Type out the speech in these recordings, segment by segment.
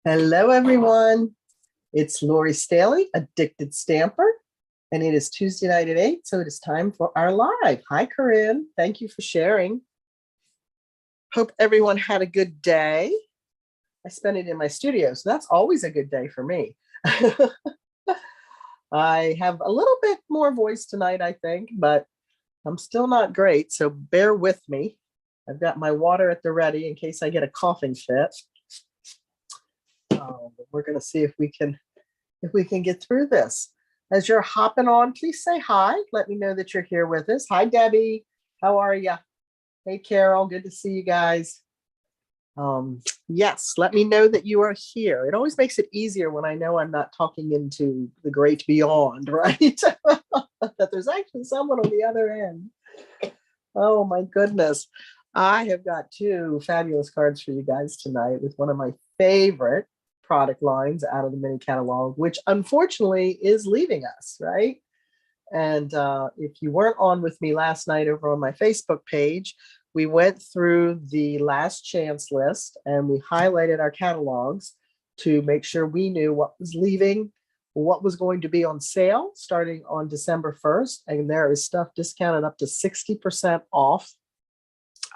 Hello, everyone. It's Lori Staley, Addicted Stamper, and it is Tuesday night at 8, so it is time for our live. Hi, Corinne. Thank you for sharing. Hope everyone had a good day. I spent it in my studio, so that's always a good day for me. I have a little bit more voice tonight, I think, but I'm still not great, so bear with me. I've got my water at the ready in case I get a coughing fit. We're going to see if we can get through this. As you're hopping on, please say hi. Let me know that you're here with us. Hi, Debbie. How are you? Hey, Carol. Good to see you guys. Yes, let me know that you are here. It always makes it easier when I know I'm not talking into the great beyond, right? That there's actually someone on the other end. Oh, my goodness. I have got two fabulous cards for you guys tonight with one of my favorite product lines out of the mini catalog, which unfortunately is leaving us, right? And if you weren't on with me last night over on my Facebook page, we went through the last chance list and we highlighted our catalogs to make sure we knew what was leaving, what was going to be on sale starting on December 1st. And there is stuff discounted up to 60% off.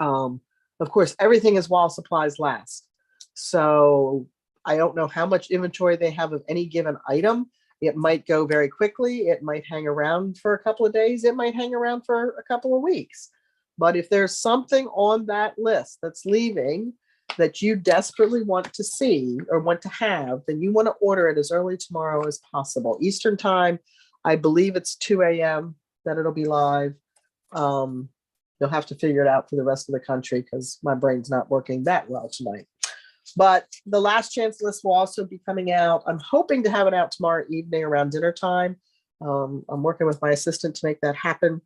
Of course, everything is while supplies last. So I don't know how much inventory they have of any given item. It might go very quickly. It might hang around for a couple of days. It might hang around for a couple of weeks. But if there's something on that list that's leaving that you desperately want to see or want to have, then you want to order it as early tomorrow as possible. Eastern time, I believe it's 2 a.m. that it'll be live. You'll have to figure it out for the rest of the country because my brain's not working that well tonight. But the last chance list will also be coming out. I'm hoping to have it out tomorrow evening around dinner time. I'm working with my assistant to make that happen.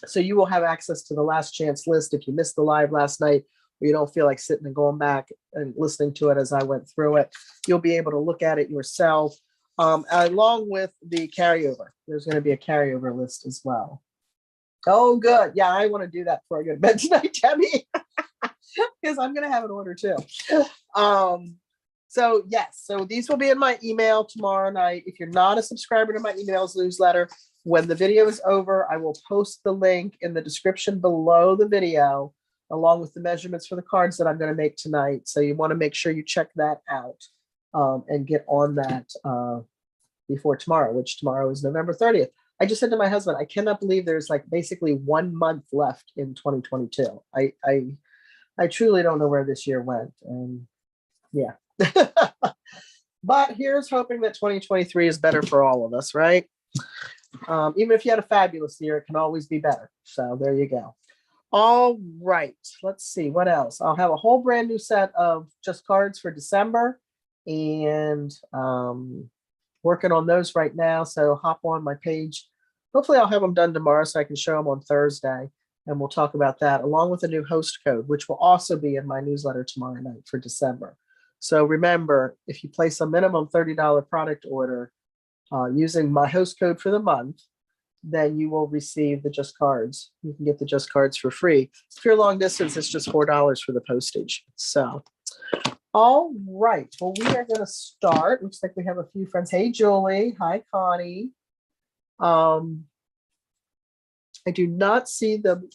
So you will have access to the last chance list if you missed the live last night or you don't feel like sitting and going back and listening to it as I went through it. You'll be able to look at it yourself along with the carryover. There's going to be a carryover list as well. Oh, good. Yeah, I want to do that before I go to bed tonight, Debbie. Because I'm going to have an order too. So yes, so these will be in my email tomorrow night. If you're not a subscriber to my emails newsletter, when the video is over, I will post the link in the description below the video, along with the measurements for the cards that I'm going to make tonight. So you want to make sure you check that out and get on that before tomorrow, which tomorrow is November 30th. I just said to my husband, I cannot believe there's like basically 1 month left in 2022. I truly don't know where this year went. And yeah. But here's hoping that 2023 is better for all of us, right? Even if you had a fabulous year, it can always be better. So there you go. All right. Let's see what else. I'll have a whole brand new set of just cards for December and working on those right now. So hop on my page. Hopefully I'll have them done tomorrow so I can show them on Thursday. And we'll talk about that along with a new host code, which will also be in my newsletter tomorrow night for December. So remember, if you place a minimum $30 product order using my host code for the month, then you will receive the Just Cards. You can get the Just Cards for free. If you're long distance, it's just $4 for the postage. So, all right. Well, we are going to start. Looks like we have a few friends. Hey, Julie. Hi, Connie. I do not see the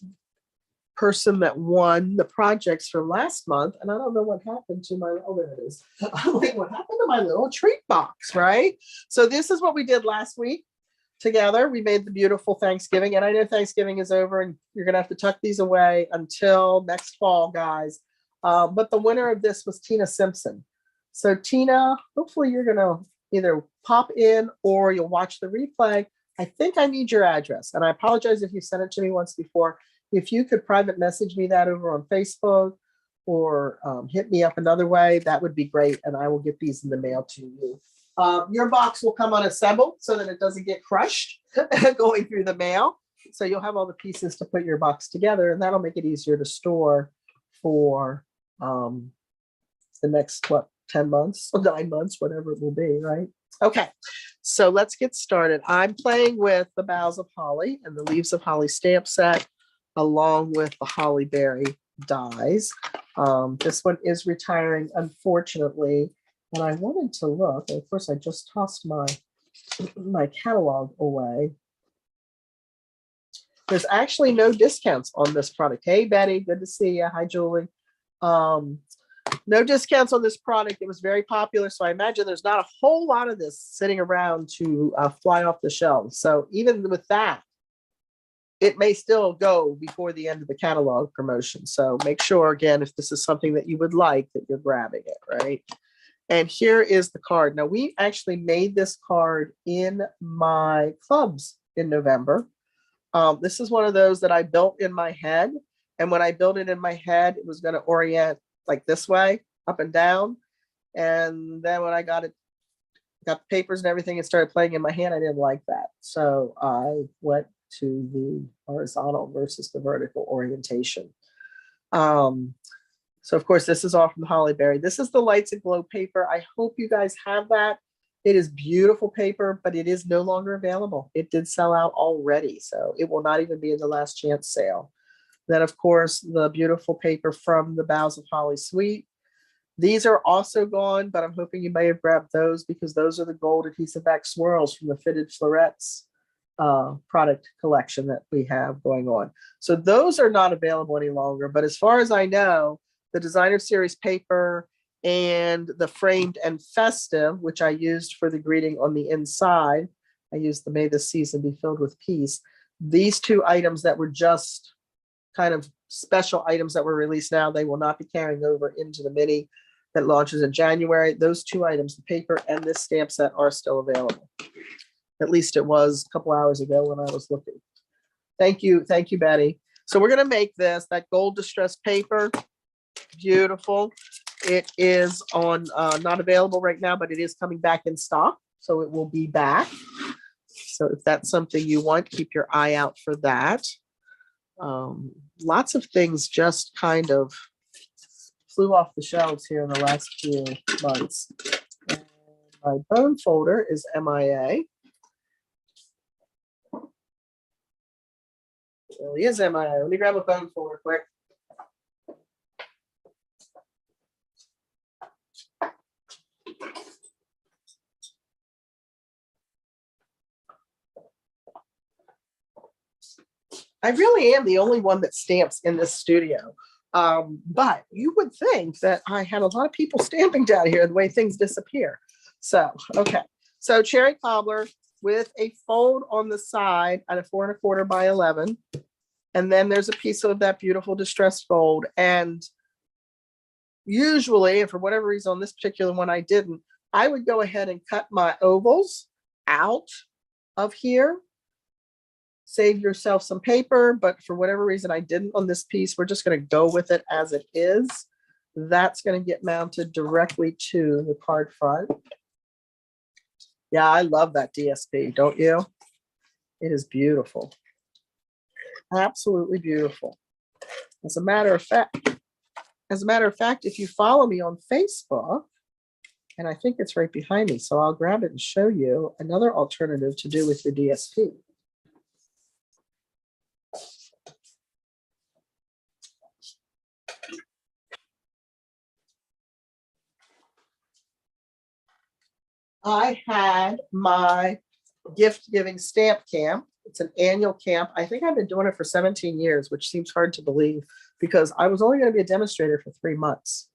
person that won the projects from last month, and I don't know what happened to my, oh, there it is. I'm like, what happened to my little treat box, right? So this is what we did last week together. We made the beautiful Thanksgiving, and I know Thanksgiving is over, and you're going to have to tuck these away until next fall, guys. But the winner of this was Tina Simpson. So Tina, hopefully you're going to either pop in or you'll watch the replay. I think I need your address, and I apologize if you sent it to me once before. If you could private message me that over on Facebook or hit me up another way, that would be great, and I will get these in the mail to you. Your box will come unassembled so that it doesn't get crushed going through the mail. So you'll have all the pieces to put your box together, and that'll make it easier to store for the next, 10 months, 9 months, whatever it will be, right? Okay, so let's get started. I'm playing with the Boughs of Holly and the Leaves of Holly stamp set, along with the Holly Berry dies. This one is retiring, unfortunately, And I wanted to look, and of course I just tossed my catalog away. There's actually no discounts on this product. Hey, Betty, good to see you. Hi, Julie. No discounts on this product. It was very popular, so I imagine there's not a whole lot of this sitting around to fly off the shelves. So even with that, it may still go before the end of the catalog promotion. So make sure, again, if this is something that you would like, that you're grabbing it, right? And here is the card. Now, we actually made this card in my clubs in November. This is one of those that I built in my head. And when I built it in my head, it was going to orient like this way, up and down. And then when I got the papers and everything, and started playing in my hand, I didn't like that. So I went to the horizontal versus the vertical orientation. So of course, this is all from Hollyberry. This is the Lights Aglow paper. I hope you guys have that. It is beautiful paper, but it is no longer available. It did sell out already, so it will not even be in the last chance sale. Then, of course, the beautiful paper from the Boughs of Holly Suite. These are also gone, but I'm hoping you may have grabbed those because those are the gold adhesive back swirls from the Fitted Florets product collection that we have going on. So those are not available any longer. But as far as I know, the designer series paper and the framed and festive, which I used for the greeting on the inside, I used the May This Season Be Filled with Peace. These two items that were just kind of special items that were released now, they will not be carrying over into the mini that launches in January. Those two items, the paper and this stamp set, are still available. At least it was a couple hours ago when I was looking. Thank you, Betty. So we're going to make this, that gold distressed paper. Beautiful. It is on not available right now, but it is coming back in stock, so it will be back. So if that's something you want, keep your eye out for that. Lots of things just kind of flew off the shelves here in the last few months. And my bone folder is MIA. It really is MIA. Let me grab a bone folder quick. I really am the only one that stamps in this studio. But you would think that I had a lot of people stamping down here the way things disappear. So, okay. So cherry cobbler with a fold on the side at a 4 1/4 by 11. And then there's a piece of that beautiful distressed fold. And usually, and for whatever reason on this particular one, I didn't, I would go ahead and cut my ovals out of here. Save yourself some paper, but for whatever reason I didn't on this piece. We're just going to go with it as it is. That's going to get mounted directly to the card front. Yeah, I love that DSP, don't you? It is beautiful. Absolutely beautiful. As a matter of fact, if you follow me on Facebook, and I think it's right behind me, so I'll grab it and show you another alternative to do with your DSP. I had my gift giving stamp camp. It's an annual camp. I think I've been doing it for 17 years, which seems hard to believe because I was only going to be a demonstrator for 3 months.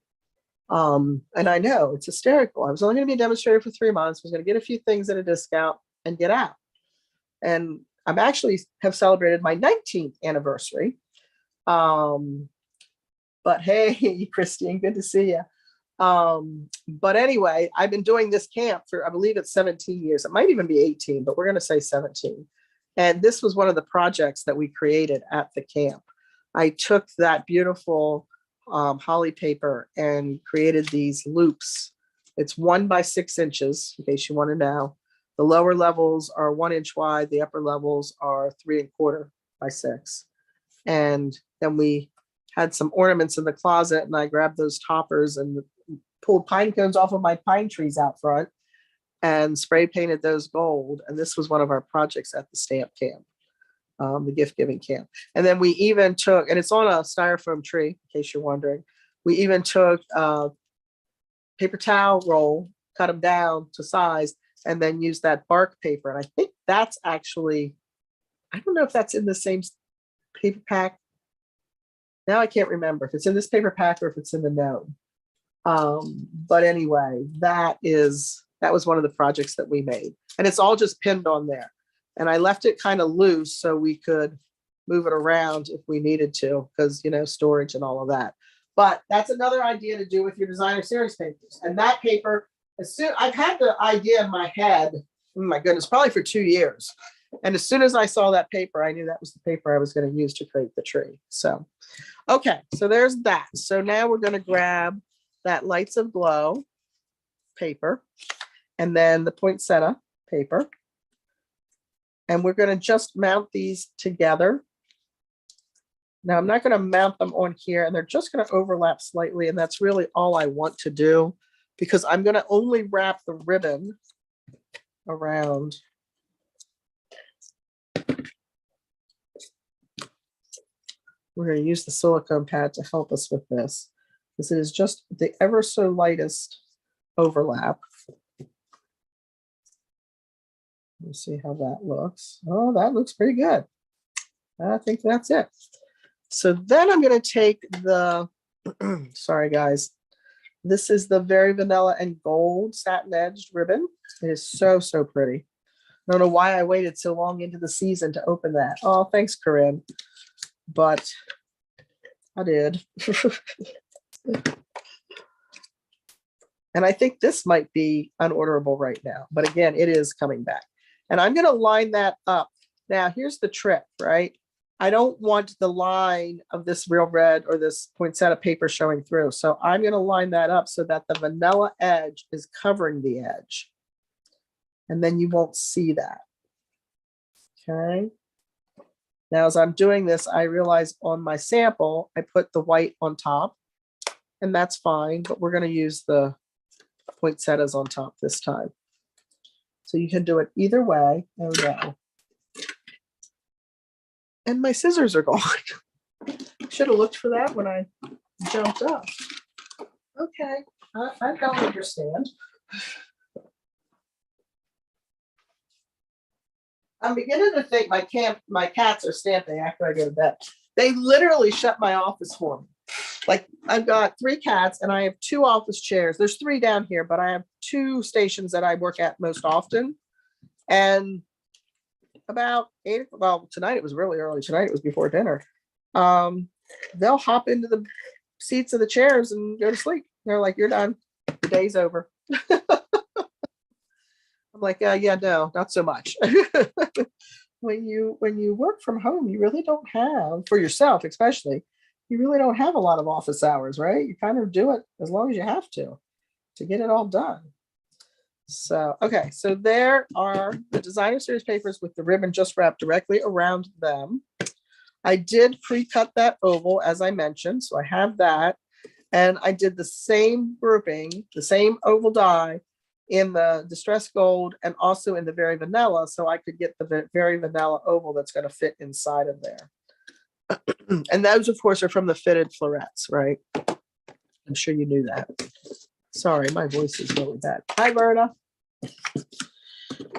And I know it's hysterical. I was only going to be a demonstrator for 3 months, was going to get a few things at a discount and get out. And I'm actually have celebrated my 19th anniversary. But hey, Christine, good to see you. But anyway, I've been doing this camp for, I believe it's 17 years. It might even be 18, but we're going to say 17. And this was one of the projects that we created at the camp. I took that beautiful holly paper and created these loops. It's 1 by 6 inches, in case you want to know. The lower levels are 1 inch wide. The upper levels are 3 1/4 by 6. And then we had some ornaments in the closet, and I grabbed those toppers and pulled pine cones off of my pine trees out front and spray painted those gold. And this was one of our projects at the stamp camp, the gift giving camp. And then we even took, and it's on a styrofoam tree, in case you're wondering, we even took paper towel roll, cut them down to size, and then use that bark paper. And I think that's actually, I don't know if that's in the same paper pack. Now I can't remember if it's in this paper pack or if it's in the gnome. But anyway, that was one of the projects that we made. And it's all just pinned on there. And I left it kind of loose so we could move it around if we needed to, because, you know, storage and all of that. But that's another idea to do with your designer series papers. And that paper, I've had the idea in my head, oh my goodness, probably for 2 years. And as soon as I saw that paper, I knew that was the paper I was going to use to create the tree. So, okay, so there's that. So now we're going to grab that Lights of Glow paper and then the poinsettia paper. And we're going to just mount these together. Now I'm not going to mount them on here, and they're just going to overlap slightly. And that's really all I want to do, because I'm going to only wrap the ribbon around. We're going to use the silicone pad to help us with this, because it is just the ever so lightest overlap. Let's see how that looks. Oh, that looks pretty good. I think that's it. So then I'm going to take the, sorry guys, this is the Very Vanilla and Gold satin edged ribbon. It is so, so pretty. I don't know why I waited so long into the season to open that. Oh, thanks, Corinne. But I did. And I think this might be unorderable right now. But again, it is coming back. And I'm going to line that up. Now, here's the trick, right? I don't want the line of this real red or this poinsettia paper showing through. So I'm going to line that up so that the vanilla edge is covering the edge. And then you won't see that. Okay. Now, as I'm doing this, I realize on my sample, I put the white on top, and that's fine, but we're going to use the poinsettias on top this time. So you can do it either way. There we go. And my scissors are gone. Should have looked for that when I jumped up. Okay, I don't understand. I'm beginning to think my cats are stamping after I go to bed. They literally shut my office for me. Like, I've got 3 cats and I have 2 office chairs. There's 3 down here, but I have 2 stations that I work at most often. And about 8, well, tonight it was really early. Tonight it was before dinner. They'll hop into the seats of the chairs and go to sleep. They're like, you're done. The day's over. I'm like, yeah, no, not so much. When you work from home, you really don't have, for yourself especially, you really don't have a lot of office hours, right? You kind of do it as long as you have to get it all done. So, okay, so there are the designer series papers with the ribbon just wrapped directly around them. I did pre-cut that oval, as I mentioned, so I have that. And I did the same grouping, the same oval die in the Distressed Gold and also in the Very Vanilla, so I could get the Very Vanilla oval that's going to fit inside of there. And those, of course, are from the fitted florets, right? I'm sure you knew that. Sorry, my voice is really bad. Hi, Verna.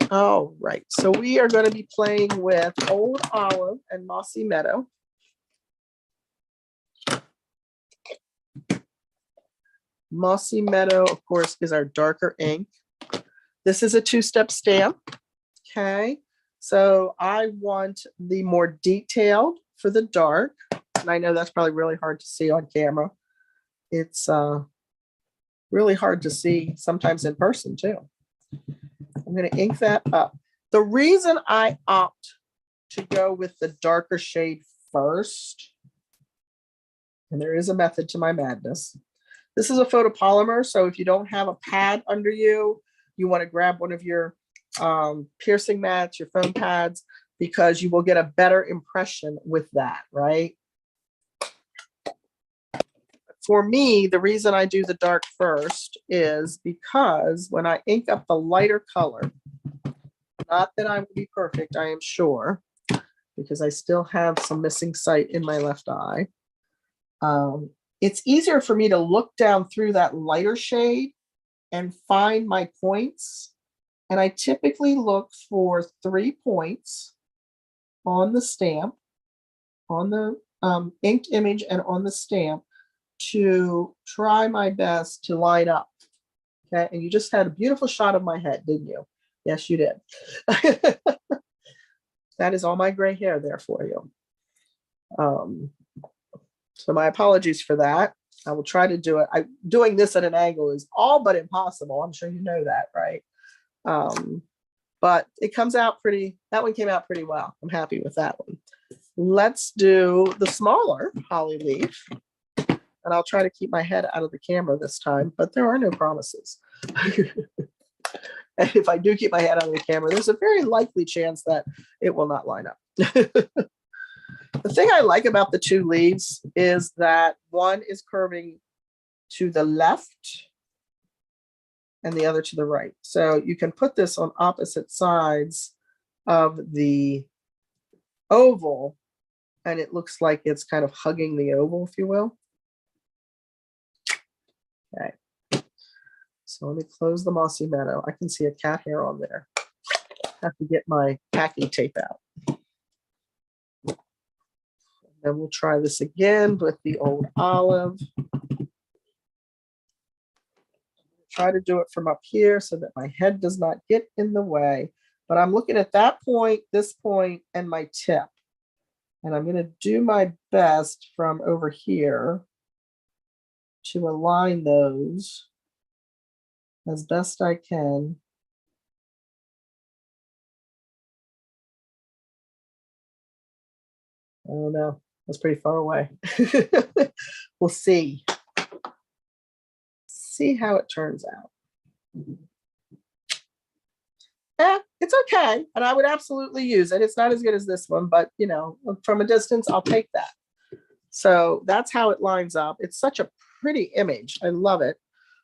All right, so we are going to be playing with Old Olive and Mossy Meadow. Mossy Meadow, of course, is our darker ink. This is a 2-step stamp. Okay, so I want the more detailed for the dark. And I know that's probably really hard to see on camera. It's really hard to see sometimes in person too. I'm going to ink that up. The reason I opt to go with the darker shade first, and there is a method to my madness. This is a photopolymer, so if you don't have a pad under you, you want to grab one of your piercing mats, your foam pads, because you will get a better impression with that, right? For me, the reason I do the dark first is because when I ink up the lighter color, not that I will be perfect, I am sure, because I still have some missing sight in my left eye. It's easier for me to look down through that lighter shade and find my points. And I typically look for 3 points on the stamp, on the inked image and on the stamp to try my best to line up. Okay, and you just had a beautiful shot of my head, didn't you? Yes, you did. That is all my gray hair there for you. So my apologies for that. I will try to do it. Doing this at an angle is all but impossible. I'm sure you know that, right? But it comes out pretty, that one came out pretty well. I'm happy with that one. Let's do the smaller holly leaf. And I'll try to keep my head out of the camera this time, but there are no promises. And if I do keep my head out of the camera, there's a very likely chance that it will not line up. The thing I like about the 2 leaves is that one is curving to the left and the other to the right. So you can put this on opposite sides of the oval, and it looks like it's kind of hugging the oval, if you will. Okay. So let me close the mossy meadow. I can see a cat hair on there. I have to get my packing tape out. And we'll try this again with the old olive. Try to do it from up here so that my head does not get in the way. But I'm looking at that point, this point, and my tip. And I'm going to do my best from over here to align those as best I can. Oh no, that's pretty far away. We'll see. See how it turns out. It's okay. And I would absolutely use it. It's not as good as this one, but you know, from a distance, I'll take that. So that's how it lines up. It's such a pretty image. I love it.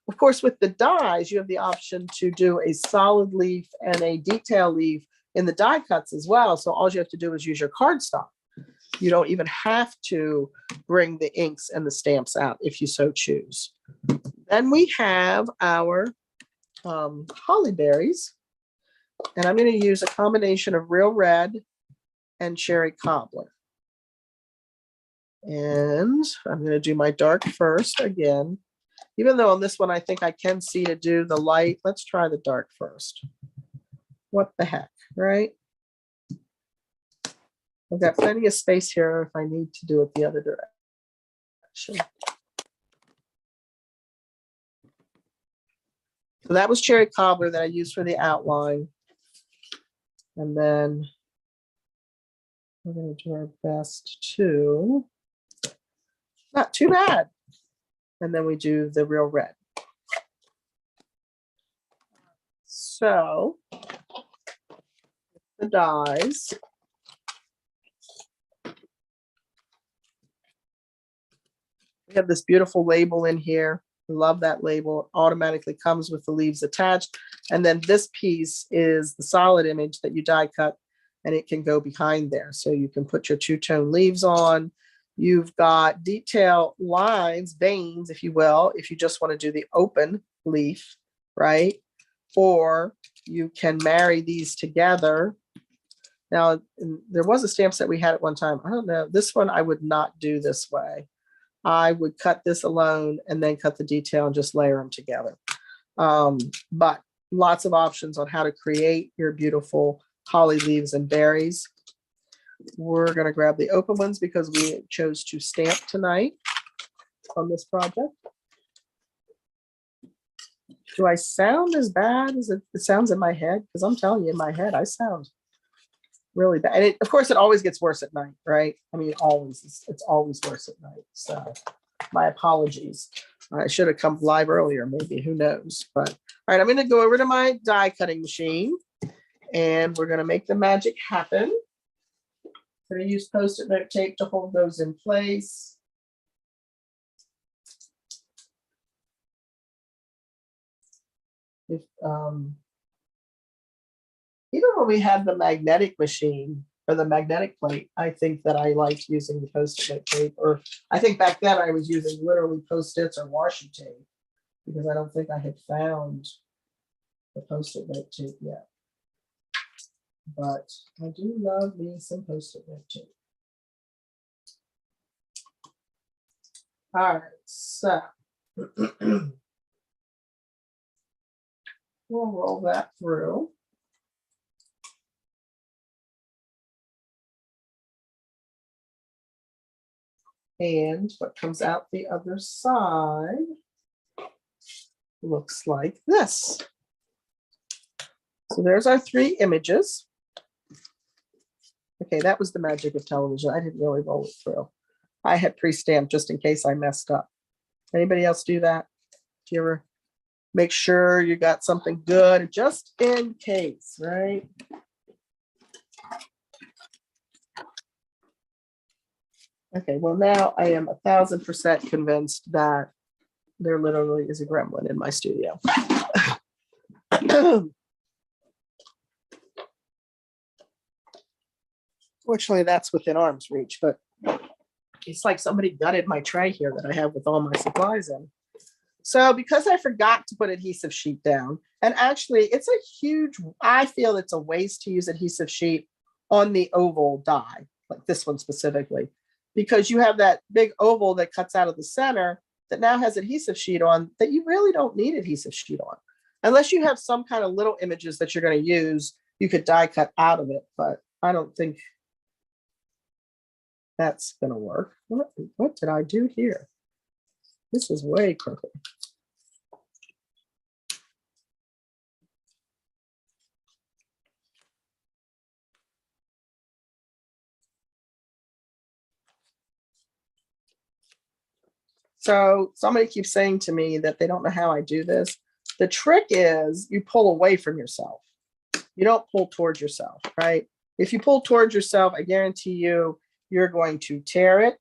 Of course, with the dies, you have the option to do a solid leaf and a detail leaf in the die cuts as well. So all you have to do is use your cardstock. You don't even have to bring the inks and the stamps out if you so choose. Then we have our holly berries. And I'm going to use a combination of real red and cherry cobbler. And I'm going to do my dark first again. Even though on this one, I think I can see to do the light. Let's try the dark first. What the heck, right? I've got plenty of space here if I need to do it the other direction. So that was cherry cobbler that I used for the outline. And then we're going to do our best to, not too bad. And then we do the real red. So the dies. We have this beautiful label in here. Love that label. It automatically comes with the leaves attached. And then this piece is the solid image that you die cut, and it can go behind there. So you can put your 2-tone leaves on. You've got detail lines, veins, if you will, if you just want to do the open leaf, right? Or you can marry these together. Now, there was a stamp set we had at one time. I don't know. This one I would not do this way. I would cut this alone and then cut the detail and just layer them together. But lots of options on how to create your beautiful holly leaves and berries. We're going to grab the open ones because we chose to stamp tonight on this project. Do I sound as bad as it sounds in my head? Because I'm telling you, in my head, I sound really bad. And of course, it always gets worse at night, right? I mean, always, it's always worse at night. So my apologies. I should have come live earlier, maybe, who knows? But all right, I'm going to go over to my die cutting machine and we're going to make the magic happen. I'm going to use Post-it note tape to hold those in place. If, even when we had the magnetic machine or the magnetic plate, I think that I liked using the Post-it note tape. Or I think back then I was using literally Post-its or washi tape because I don't think I had found the Post-it note tape yet. But I do love me some Post-it note tape. All right, so we'll roll that through. And what comes out the other side looks like this. So there's our 3 images. Okay, that was the magic of television. I didn't really roll it through. I had pre-stamped just in case I messed up. Anybody else do that? Do you ever make sure you got something good just in case, right? Okay, well now I am 1000% convinced that there literally is a gremlin in my studio. Fortunately, that's within arm's reach, but it's like somebody gutted my tray here that I have with all my supplies in. So because I forgot to put adhesive sheet down, and actually it's a huge, I feel it's a waste to use adhesive sheet on the oval die, like this one specifically, because you have that big oval that cuts out of the center that now has adhesive sheet on that you really don't need adhesive sheet on. Unless you have some kind of little images that you're going to use, you could die cut out of it, but I don't think that's going to work. What did I do here? This is way crooked. So somebody keeps saying to me that they don't know how I do this. The trick is you pull away from yourself. You don't pull towards yourself, right? If you pull towards yourself, I guarantee you, you're going to tear it,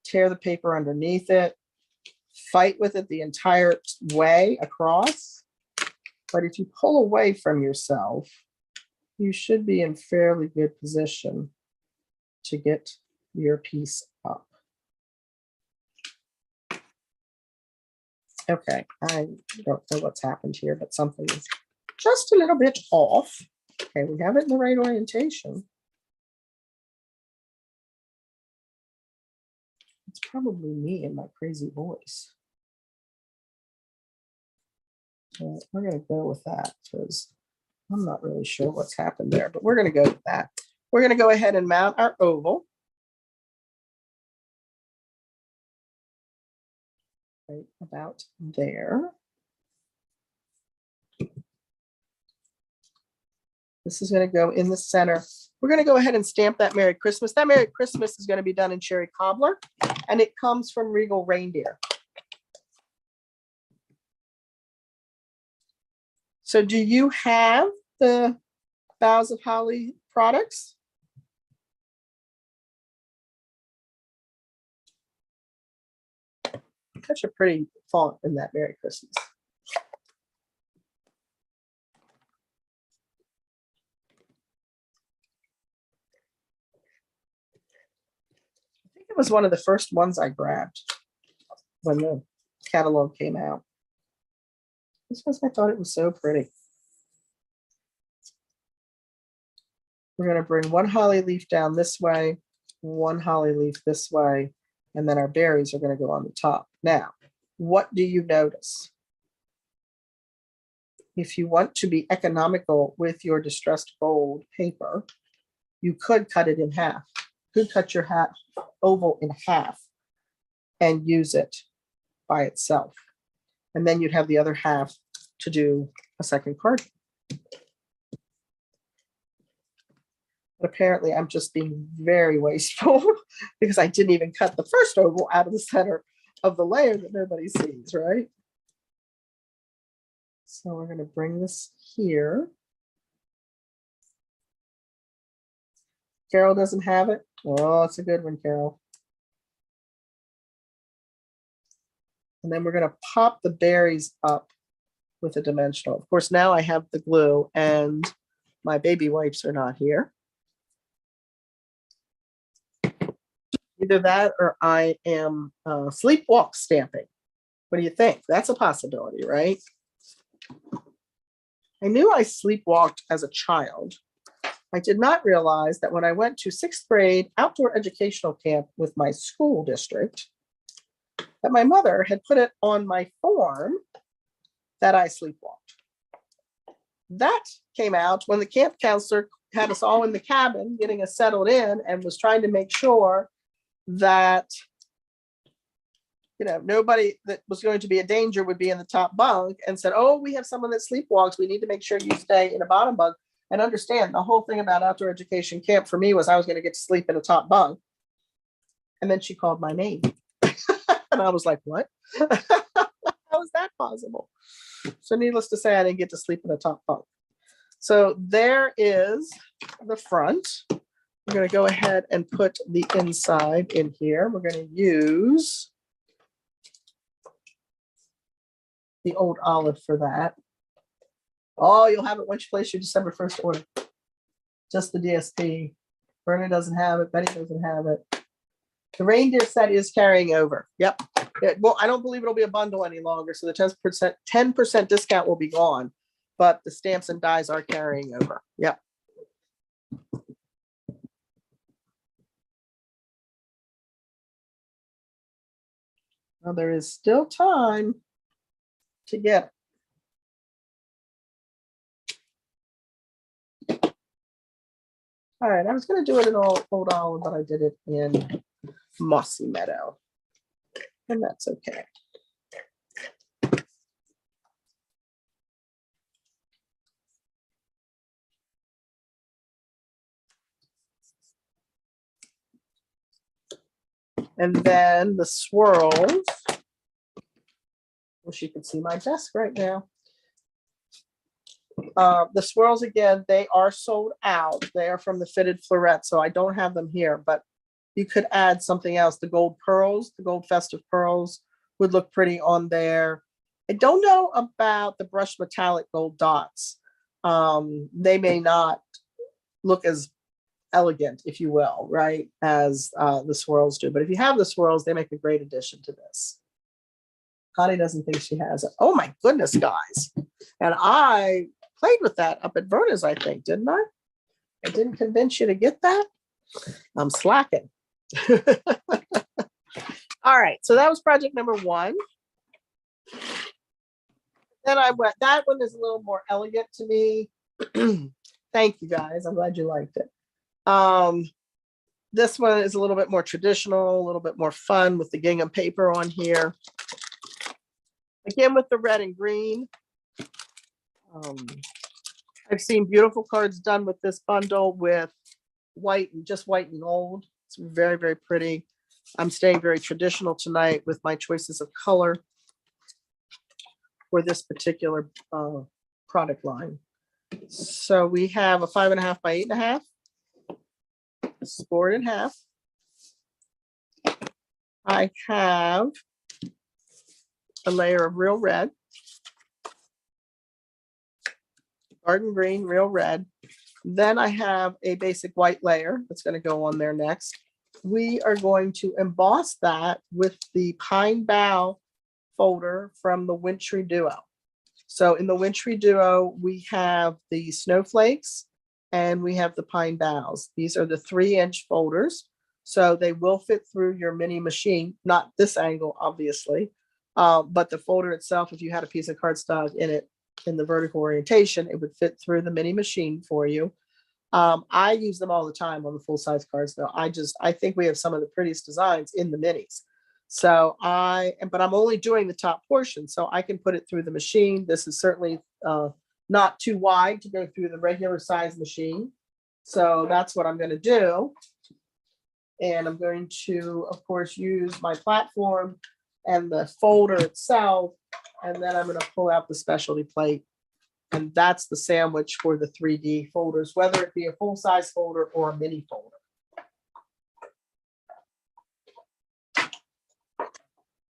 tear the paper underneath it, fight with it the entire way across. But if you pull away from yourself, you should be in fairly good position to get your piece up. Okay, I don't know what's happened here, but something is just a little bit off. Okay, we have it in the right orientation. It's probably me and my crazy voice. So we're going to go with that because I'm not really sure what's happened there, but we're going to go with that. We're going to go ahead and mount our oval. Right about there. This is going to go in the center. We're going to go ahead and stamp that Merry Christmas. That Merry Christmas is going to be done in cherry cobbler, and it comes from Regal Reindeer. So do you have the Boughs of Holly products? Such a pretty font in that Merry Christmas. I think it was one of the first ones I grabbed when the catalog came out. This was, I thought it was so pretty. We're going to bring one holly leaf down this way, one holly leaf this way, and then our berries are going to go on the top. Now, what do you notice? If you want to be economical with your distressed gold paper, you could cut it in half. You could cut your oval in half and use it by itself. And then you'd have the other half to do a second card. But apparently I'm just being very wasteful because I didn't even cut the first oval out of the center of the layer that nobody sees, right? So we're going to bring this here. Carol doesn't have it. Oh, it's a good one, Carol. And then we're going to pop the berries up with a dimensional. Of course, now I have the glue and my baby wipes are not here. Either that or I am sleepwalk stamping. What do you think? That's a possibility, right? I knew I sleepwalked as a child. I did not realize that when I went to 6th grade outdoor educational camp with my school district, that my mother had put it on my form that I sleepwalked. That came out when the camp counselor had us all in the cabin, getting us settled in, and was trying to make sure that, nobody that was going to be a danger would be in the top bunk, and said, oh, we have someone that sleepwalks. We need to make sure you stay in a bottom bunk. And understand, the whole thing about outdoor education camp for me was I was going to get to sleep in a top bunk. And then she called my name. And I was like, what? How is that possible? So needless to say, I didn't get to sleep in a top bunk. So there is the front. We're going to go ahead and put the inside in here. We're going to use the old olive for that. Oh, you'll have it once you place your December 1st order. Just the DSP. Verna doesn't have it. Betty doesn't have it. The reindeer set is carrying over. Yep. Well, I don't believe it'll be a bundle any longer. So the 10% discount will be gone. But the stamps and dies are carrying over. Yep. Well, there is still time to get it. All right, I was going to do it in old olive, but I did it in mossy meadow, and that's okay. And then the swirls. Wish you could see my desk right now. The swirls, again, they are sold out. They are from the fitted floret, so I don't have them here, but you could add something else. The gold pearls, the gold festive pearls would look pretty on there. I don't know about the brushed metallic gold dots. They may not look as elegant, if you will, right, as the swirls do. But if you have the swirls, they make a great addition to this. Connie doesn't think she has it. Oh my goodness, guys. And I played with that up at Verna's, I think, didn't I? I didn't convince you to get that. I'm slacking. All right, so that was project number 1. Then I went, that one is a little more elegant to me. Thank you, guys. I'm glad you liked it. This one is a little bit more traditional, a little bit more fun with the gingham paper on here. Again, with the red and green. I've seen beautiful cards done with this bundle with white and just white and gold. It's very, very pretty. I'm staying very traditional tonight with my choices of color for this particular product line. So we have a 5.5 by 8.5. Scored in half. I have a layer of real red, garden green, real red. Then I have a basic white layer that's going to go on there next. We are going to emboss that with the pine bough folder from the Wintry Duo. So in the Wintry Duo, we have the snowflakes and we have the pine boughs. These are the 3-inch folders. So they will fit through your mini machine, not this angle, obviously, but the folder itself, if you had a piece of cardstock in it in the vertical orientation, it would fit through the mini machine for you. I use them all the time on the full-size cards, though. I think we have some of the prettiest designs in the minis. So but I'm only doing the top portion, so I can put it through the machine. This is certainly not too wide to go through the regular size machine. So that's what I'm going to do. And I'm going to, of course, use my platform and the folder itself. And then I'm going to pull out the specialty plate. And that's the sandwich for the 3D folders, whether it be a full-size folder or a mini folder.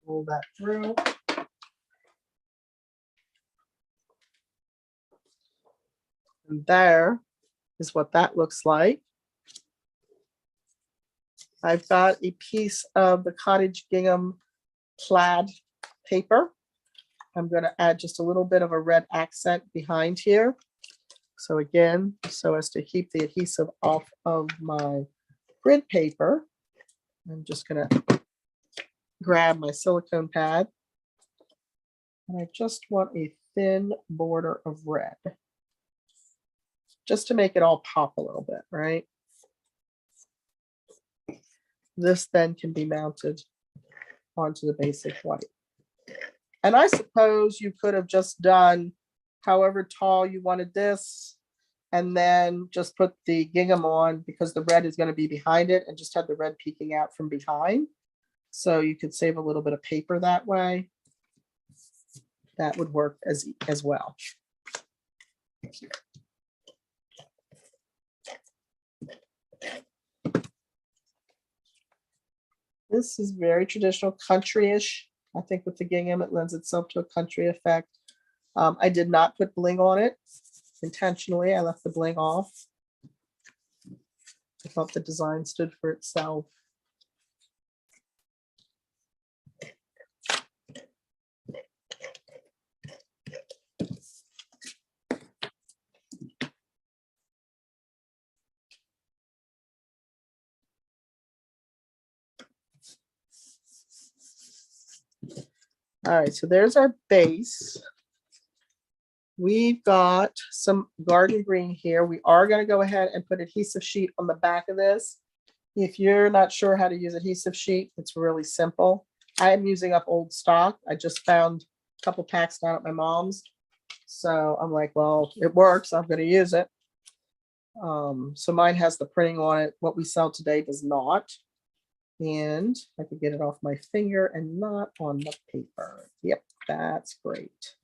Pull that through. And there is what that looks like. I've got a piece of the Cottage gingham plaid paper. I'm going to add just a little bit of a red accent behind here. So again, so as to keep the adhesive off of my grid paper, I'm just going to grab my silicone pad. And I just want a thin border of red, just to make it all pop a little bit, right? This then can be mounted onto the basic white. And I suppose you could have just done however tall you wanted this, and then just put the gingham on because the red is going to be behind it, and just have the red peeking out from behind. So you could save a little bit of paper that way. That would work as well. This is very traditional, country-ish. I think with the gingham, it lends itself to a country effect. I did not put bling on it intentionally. I left the bling off. I thought the design stood for itself. All right, so there's our base. We've got some garden green here. We are going to go ahead and put adhesive sheet on the back of this. If you're not sure how to use adhesive sheet, it's really simple. I am using up old stock. I just found a couple packs down at my mom's. So I'm like, well, it works. I'm going to use it. So mine has the printing on it. What we sell today does not. And I could get it off my finger and not on the paper. Yep, that's great.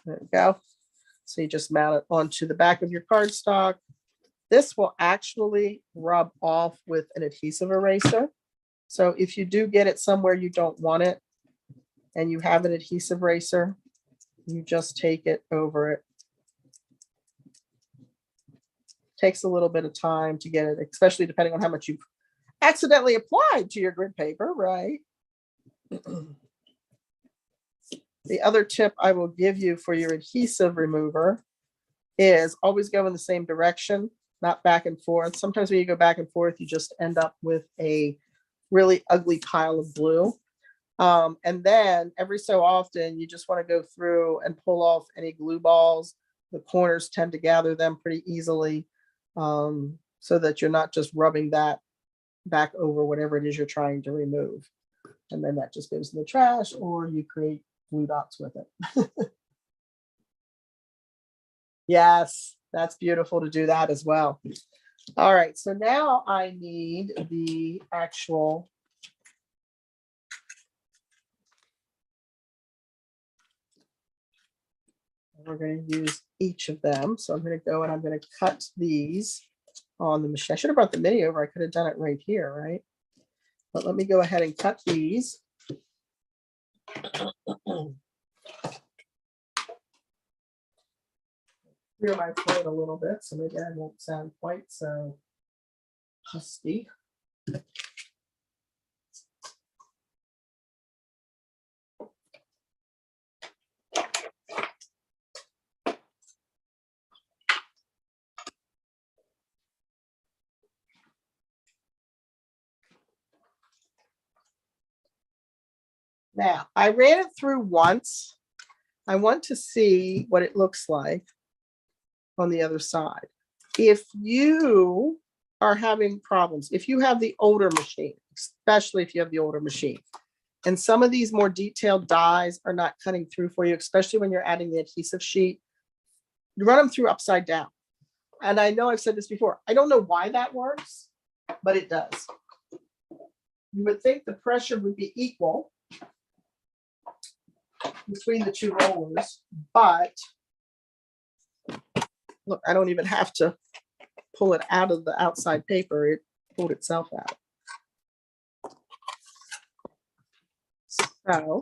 There we go. So you just mount it onto the back of your cardstock. This will actually rub off with an adhesive eraser. So if you do get it somewhere you don't want it and you have an adhesive eraser, you just take it over it. Takes a little bit of time to get it, especially depending on how much you've accidentally applied to your grid paper, right? The other tip I will give you for your adhesive remover is always go in the same direction, not back and forth. Sometimes when you go back and forth, you just end up with a really ugly pile of glue. And then every so often, you just want to go through and pull off any glue balls. The corners tend to gather them pretty easily. So that you're not just rubbing that back over whatever it is you're trying to remove. And then that just goes in the trash, or you create glue dots with it. Yes, that's beautiful to do that as well. All right, so now I need the actual we're going to use each of them. So I'm going to go and I'm going to cut these on the machine. I should have brought the mini over. I could have done it right here, right? But let me go ahead and cut these. Clear my throat a little bit, so maybe I won't sound quite so husky. Now, I ran it through once. I want to see what it looks like on the other side. If you are having problems, if you have the older machine, especially if you have the older machine, and some of these more detailed dies are not cutting through for you, especially when you're adding the adhesive sheet, you run them through upside down. And I know I've said this before. I don't know why that works, but it does. You would think the pressure would be equal between the two rollers, but look, I don't even have to pull it out of the outside paper. It pulled itself out. So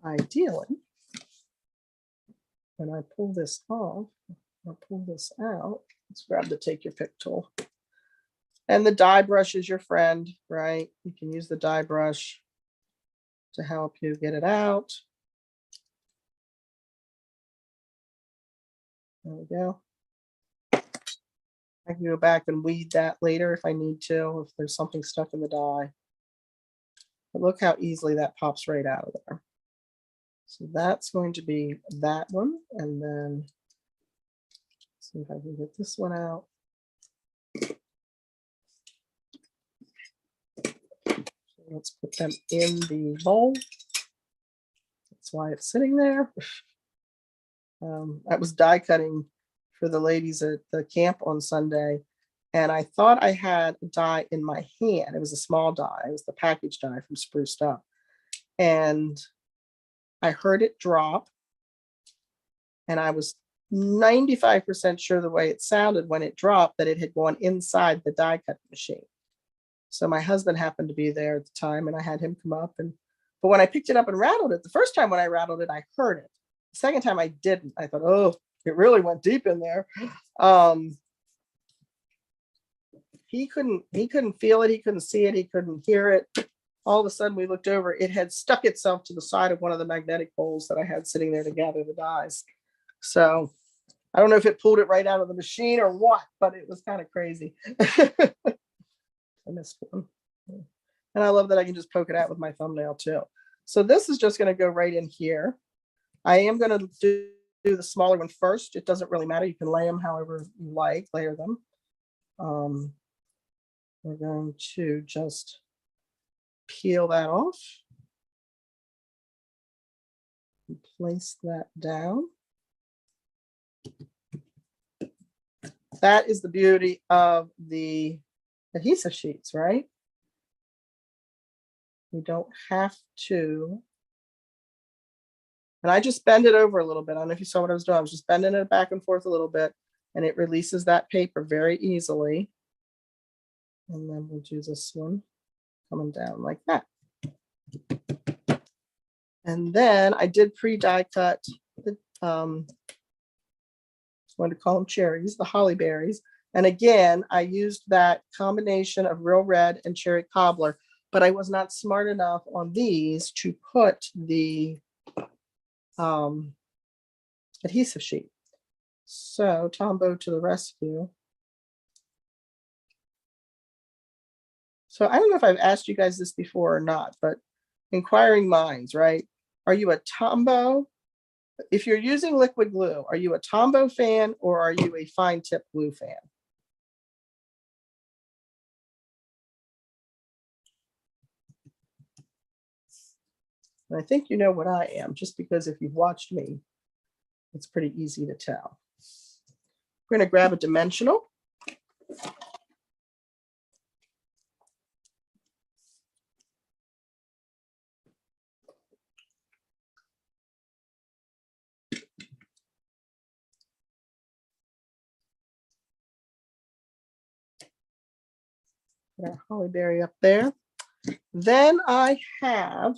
ideally, when I pull this off, I'll pull this out. Let's grab the take your pick tool. And the die brush is your friend, right? You can use the die brush to help you get it out. There we go. I can go back and weed that later if I need to, if there's something stuck in the die. But look how easily that pops right out of there. So that's going to be that one. And then see if I can get this one out. So let's put them in the bowl. That's why it's sitting there. I was die cutting for the ladies at the camp on Sunday, and I thought I had a die in my hand. It was a small die. It was the package die from Spruced Up. And I heard it drop, and I was 95% sure the way it sounded when it dropped that it had gone inside the die cut machine. So my husband happened to be there at the time, and I had him come up. But when I picked it up and rattled it, the first time when I rattled it, I heard it. The second time I didn't. I thought, oh, it really went deep in there. He couldn't feel it. He couldn't see it. He couldn't hear it. All of a sudden we looked over. It had stuck itself to the side of one of the magnetic bowls that I had sitting there to gather the dies. So I don't know if it pulled it right out of the machine or what, but it was kind of crazy. I missed one. And I love that I can just poke it out with my thumbnail too. So this is just going to go right in here. I am going to do the smaller one first. It doesn't really matter. You can lay them however you like, layer them. We're going to just peel that off. And place that down. That is the beauty of the adhesive sheets, right? You don't have to. And I just bend it over a little bit. I don't know if you saw what I was doing. I was just bending it back and forth a little bit, and it releases that paper very easily. And then we'll do this one coming down like that. And then I did pre-die cut the, I want to call them cherries, the holly berries. And again, I used that combination of real red and cherry cobbler, but I was not smart enough on these to put the adhesive sheet. So Tombow to the rescue. So I don't know if I've asked you guys this before or not, but inquiring minds, right? Are you a Tombow? If you're using liquid glue, are you a Tombow fan or are you a fine tip glue fan? And I think you know what I am, just because if you've watched me, it's pretty easy to tell. We're going to grab a dimensional. Put our holly berry up there. Then I have,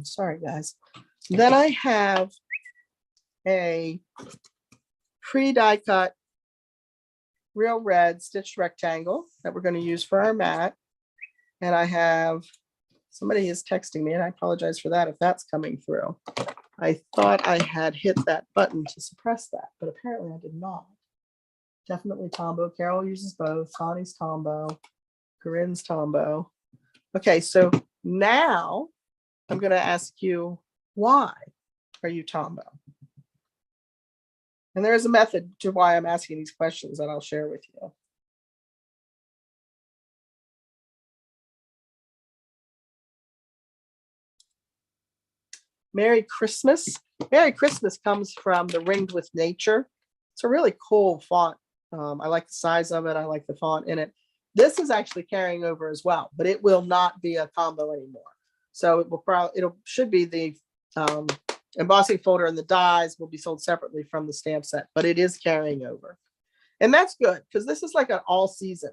sorry guys, then I have a pre-die cut real red stitched rectangle that we're going to use for our mat. And I have, somebody is texting me and I apologize for that if that's coming through. I thought I had hit that button to suppress that, but apparently I did not. Definitely Tombow. Carol uses both. Connie's Tombow. Corinne's Tombow. Okay, so now I'm going to ask you, why are you Tombow? And there is a method to why I'm asking these questions that I'll share with you. Merry Christmas. Merry Christmas comes from the Ringed with Nature. It's a really cool font. I like the size of it. I like the font in it. This is actually carrying over as well, but it will not be a combo anymore. So it will probably, should be the embossing folder, and the dies will be sold separately from the stamp set, but it is carrying over. And that's good because this is like an all season.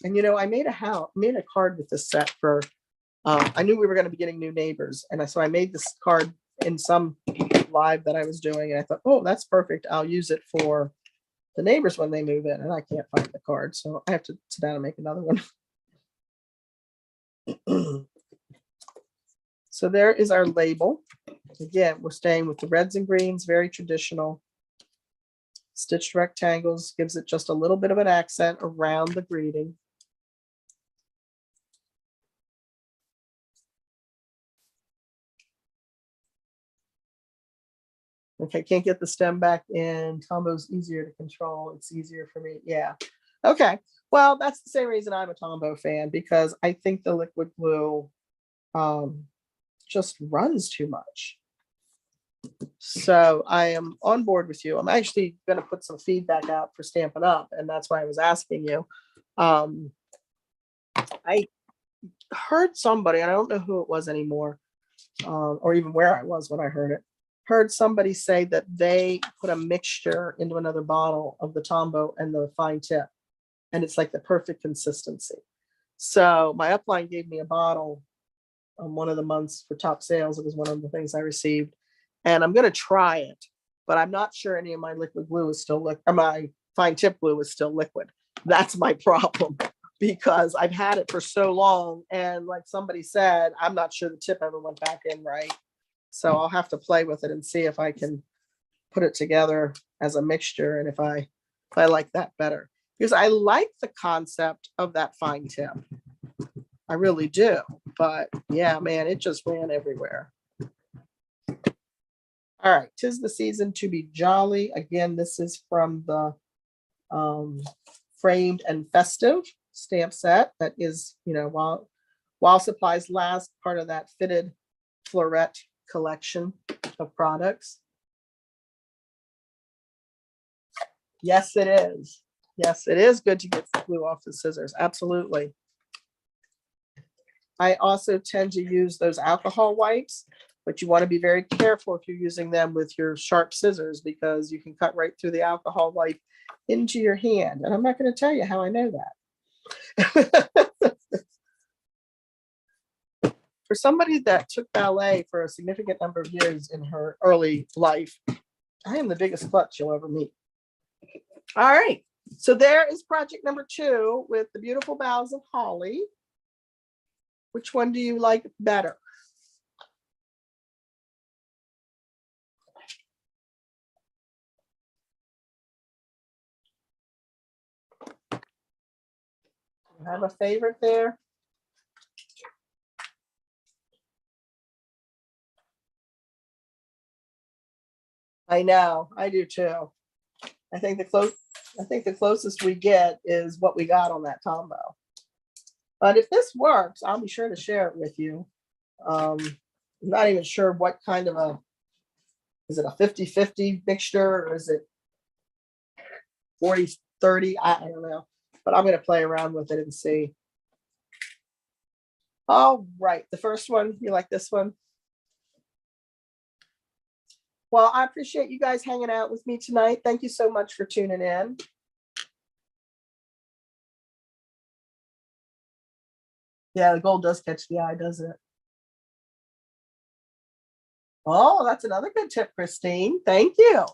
And you know, I made a card with this set for, I knew we were going to be getting new neighbors. And so I made this card in some live that I was doing. And I thought, oh, that's perfect. I'll use it for the neighbors when they move in, and I can't find the card, so I have to sit down and make another one. So there is our label. Again, we're staying with the reds and greens, very traditional. Stitched rectangles gives it just a little bit of an accent around the greeting. Okay, can't get the stem back in. Tombo's easier to control. It's easier for me. Yeah. Okay. Well, that's the same reason I'm a Tombow fan, because I think the liquid glue just runs too much. So I am on board with you. I'm actually going to put some feedback out for Stampin' Up, and that's why I was asking you. I heard somebody, and I don't know who it was anymore, or even where I was when I heard somebody say that they put a mixture into another bottle of the Tombow and the fine tip, and it's like the perfect consistency. So my upline gave me a bottle one of the months for top sales. It was one of the things I received, and I'm going to try it, but I'm not sure any of my liquid glue is still liquid, or my fine tip glue is still liquid. That's my problem, because I've had it for so long, and like somebody said, I'm not sure the tip ever went back in right. So I'll have to play with it and see if I can put it together as a mixture, and if I like that better, because I like the concept of that fine tip. I really do. But yeah, man, it just ran everywhere. All right, 'tis the season to be jolly. Again, this is from the framed and festive stamp set. That is, you know, while supplies last, part of that fitted floret collection of products. Yes, it is. Yes, it is good to get the glue off the scissors. Absolutely. I also tend to use those alcohol wipes, but you want to be very careful if you're using them with your sharp scissors, because you can cut right through the alcohol wipe into your hand. And I'm not going to tell you how I know that. For somebody that took ballet for a significant number of years in her early life, I am the biggest klutz you'll ever meet. All right, so there is project number 2 with the beautiful Boughs of Holly. Which one do you like better? You have a favorite there? I know, I do too. I think the closest we get is what we got on that Tombow. But if this works, I'll be sure to share it with you. I'm not even sure what kind of is it a 50-50 mixture, or is it 40-30? I don't know, but I'm going to play around with it and see. All right, the first one, you like this one? Well, I appreciate you guys hanging out with me tonight. Thank you so much for tuning in. Yeah, the gold does catch the eye, doesn't it? Oh, that's another good tip, Christine. Thank you. I'm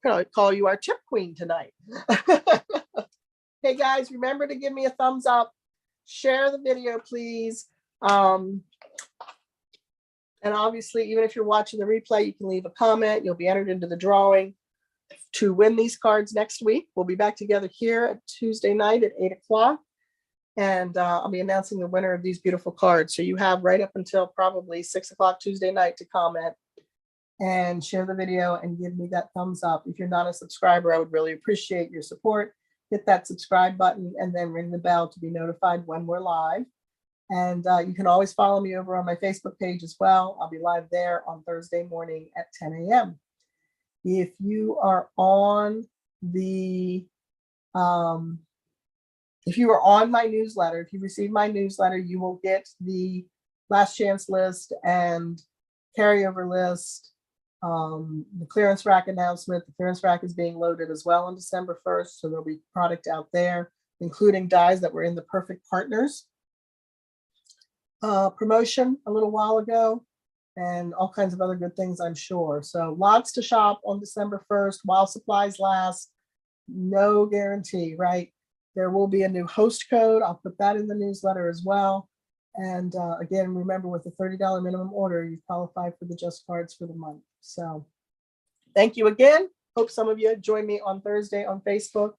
gonna call you our tip queen tonight. Hey guys, remember to give me a thumbs up, share the video, please. And obviously, even if you're watching the replay, you can leave a comment. You'll be entered into the drawing to win these cards next week. We'll be back together here at Tuesday night at 8 o'clock. And I'll be announcing the winner of these beautiful cards. So you have right up until probably 6 o'clock Tuesday night to comment and share the video and give me that thumbs up. If you're not a subscriber, I would really appreciate your support. Hit that subscribe button and then ring the bell to be notified when we're live. And you can always follow me over on my Facebook page as well. I'll be live there on Thursday morning at 10 a.m. If you are on the if you are on my newsletter, if you receive my newsletter, you will get the last chance list and carryover list, the clearance rack announcement. The clearance rack is being loaded as well on December 1st. So there'll be product out there, including dies that were in the Perfect Partners promotion a little while ago, and all kinds of other good things, I'm sure. So lots to shop on December 1st while supplies last. No guarantee, right? There will be a new host code. I'll put that in the newsletter as well. And again, remember, with a $30 minimum order, you qualify for the Just Cards for the month. So thank you again. Hope some of you join me on Thursday on Facebook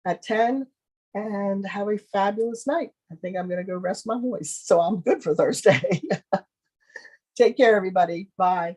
at 10, and have a fabulous night. I think I'm going to go rest my voice, so I'm good for Thursday. Take care, everybody. Bye.